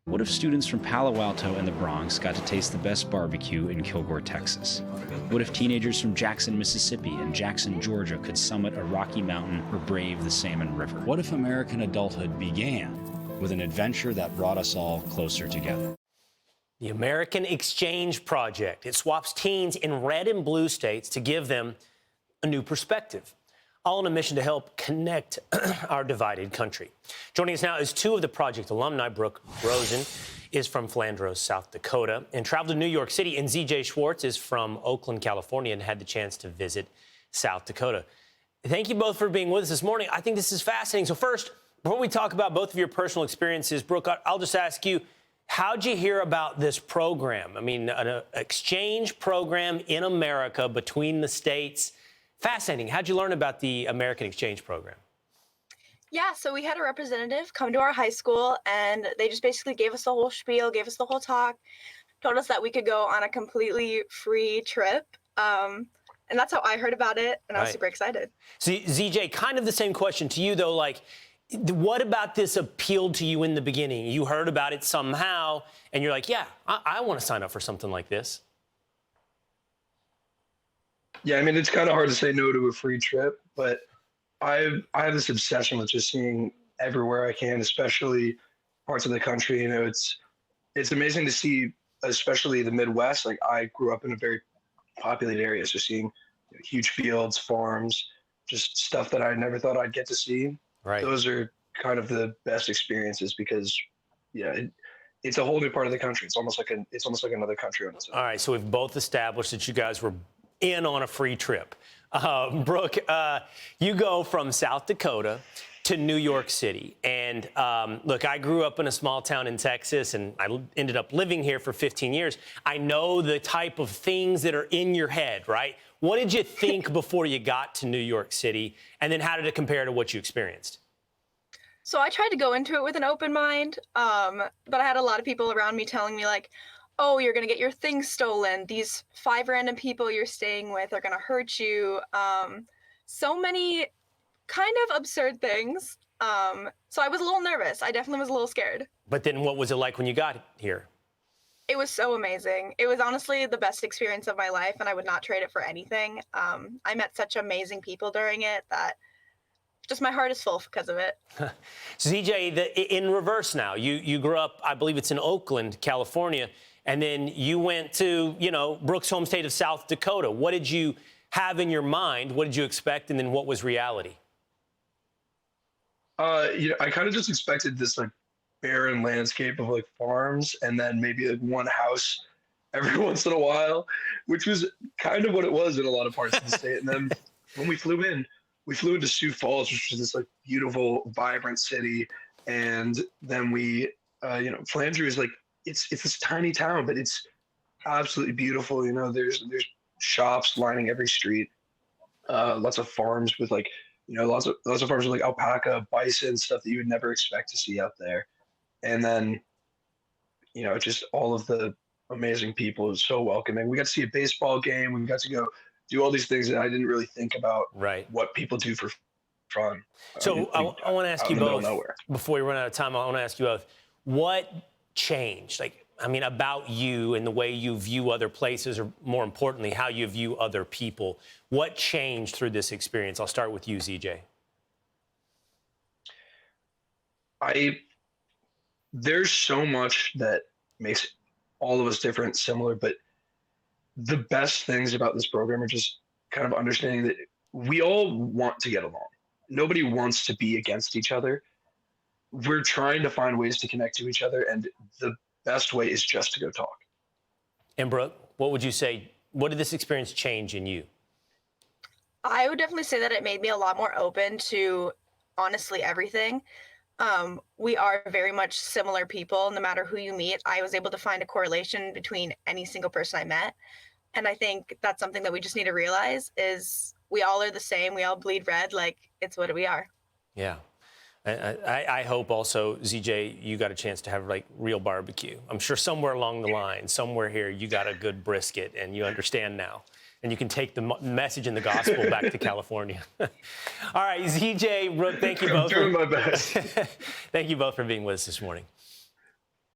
What if students from Palo Alto and the Bronx got to taste the best barbecue in Kilgore, Texas? What if teenagers from Jackson, Mississippi and Jackson, Georgia could summit a rocky mountain or brave the Salmon River? What if American adulthood began with an adventure that brought us all closer together? The American Exchange Project. It swaps teens in red and blue states to give them a new perspective, all on a mission to help connect our divided country. Joining us now is two of the project alumni. Brook Roozen is from Flandreau, South Dakota, and traveled to New York City. And Z.J. Schwartz is from Oakland, California, and had the chance to visit South Dakota. Thank you both for being with us this morning. I think this is fascinating. So first, before we talk about both of your personal experiences, Brook, I'll just ask you, how'd you hear about this program? I mean, an exchange program in America between the states. Fascinating. How'd you learn about the American Exchange Program? Yeah, so we had a representative come to our high school, and they just basically gave us the whole spiel, gave us the whole talk, told us that we could go on a completely free trip. And that's how I heard about it, and I was super excited. So, Z.J., kind of the same question to you, though. Like, what about this appealed to you in the beginning? You heard about it somehow, and you're like, yeah, I want to sign up for something like this. Yeah, I mean, it's kind of hard to say no to a free trip, but I have this obsession with just seeing everywhere I can, especially parts of the country. You know, it's amazing to see, especially the Midwest. Like, I grew up in a very populated area, so seeing huge fields, farms, just stuff that I never thought I'd get to see. Right. Those are kind of the best experiences because, yeah, it's a whole new part of the country. It's almost like another country on its own. All right, so we've both established that you guys were in on a free trip. Brook, you go from South Dakota to New York City. And look, I grew up in a small town in Texas, and I ended up living here for 15 years. I know the type of things that are in your head, right? What did you think before you got to New York City? And then how did it compare to what you experienced? So I tried to go into it with an open mind, but I had a lot of people around me telling me, like, oh, you're going to get your things stolen. These 5 random people you're staying with are going to hurt you. So many kind of absurd things. So I was a little nervous. I definitely was a little scared. But then what was it like when you got here? It was so amazing. It was honestly the best experience of my life, and I would not trade it for anything. I met such amazing people during it that just my heart is full because of it. Z.J., in reverse now, you grew up, I believe it's in Oakland, California, and then you went to, Brook's home state of South Dakota. What did you have in your mind? What did you expect? And then what was reality? I kind of just expected this like barren landscape of like farms and then maybe like one house every once in a while, which was kind of what it was in a lot of parts of the state. And then when we flew into Sioux Falls, which was this like beautiful, vibrant city. And then Flandreau is like, it's this tiny town, but it's absolutely beautiful. There's shops lining every street, lots of farms with like, lots of farms with like alpaca, bison, stuff that you would never expect to see out there. And then, just all of the amazing people. It was so welcoming. We got to see a baseball game. We got to go do all these things that I didn't really think about. Right. What people do for fun. So I want to ask you both, before we run out of time, I want to ask you both, what changed? About you and the way you view other places, or more importantly, how you view other people. What changed through this experience? I'll start with you, Z.J. There's so much that makes all of us different, similar, but the best things about this program are just kind of understanding that we all want to get along. Nobody wants to be against each other. We're trying to find ways to connect to each other, and the best way is just to go talk. And Brook, what would you say? What did this experience change in you? I would definitely say that it made me a lot more open to honestly everything. We are very much similar people. No matter who you meet, I was able to find a correlation between any single person I met. And I think that's something that we just need to realize is we all are the same. We all bleed red. Like, it's what we are. Yeah. I hope also, Z.J., you got a chance to have like real barbecue. I'm sure somewhere along the line, somewhere here, you got a good brisket and you understand now. And you can take the message and the gospel back to California. All right, Z.J., Brook, thank you both. I'm doing my best. Thank you both for being with us this morning.